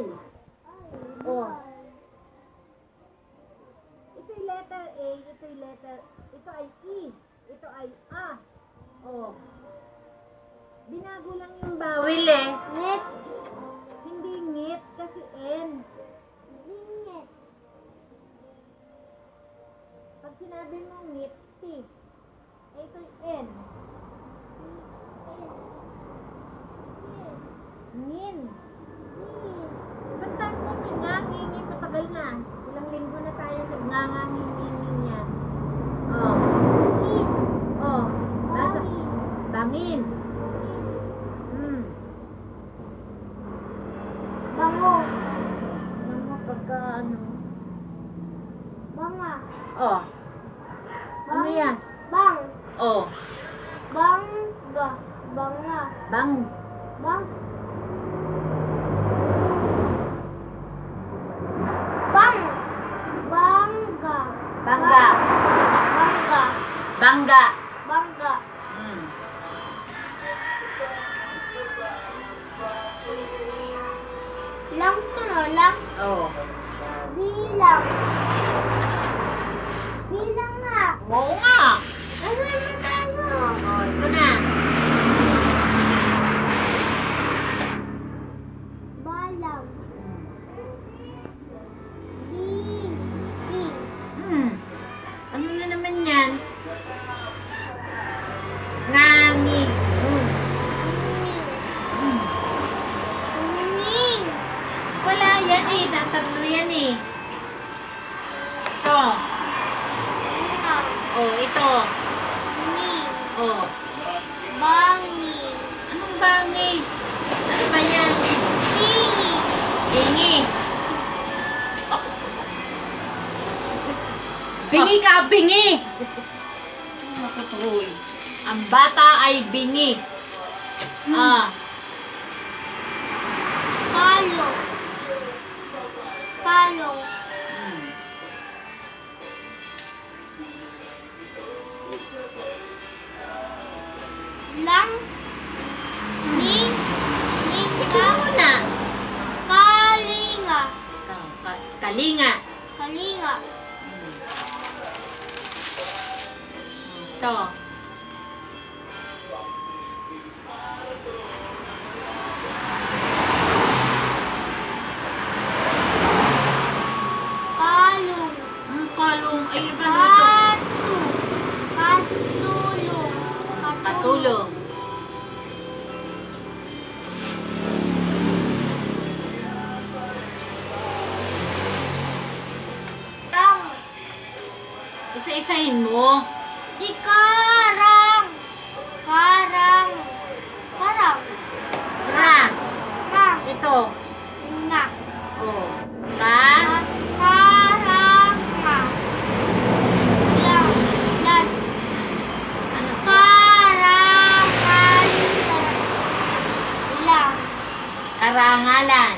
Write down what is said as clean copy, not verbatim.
I. Oh. Ito'y letter A, ito'y letter, ito ay E, ito ay A. Oh. Binago lang yung bawel eh. Ngit. Hindi ngit kasi N. Ngit. Pag sinabi mo ngit, T. Eh, ito'y N. Ngin. Basta mo nga, ngingin, matagal na. Ilang linggo na tayo sa ngangangingin yan. Oh. Oh. Nasa, bangin. Bango. Bango pagka ano. Banga. Oh. Ano yan? Bang. Oh. Bangga. Banga. Bang. Bang. Bang. Bangga. Bangga. Bangga. Bangga. Bangga. Hmm. Lang to no, lang. Oh. Bilang. Bilang nga. Oo nga. Ano na tayo? Oh, ito na. Balang. Bing. Bing. Ano na naman yan? Ngani. Ning. Wala yan eh. Tatatlo yan eh. Ito. Nga. Oh, ito. Ning. Oh. Bangi. Anong bangi? Ano ba yan? Tingi. Bingi. Bingi ka, bingi! Matutuloy. Ang bata ay bingi. Ah. Kalong. Kalong. Lang. Ning. Ning Ito ka. muna. Kalinga. Kalinga. Kalinga. Ito. Kalong. Kalong. Ay, iba na ito. Katu. Katulong. Katulong. Lang. Isa-isahin mo. Di karang. Karang. Karang. Ra. Rang. Ito. Nga. Oh. Ka. Karang. Nga. Lang. Lan. Ano? Karangan. Lang. Karangalan.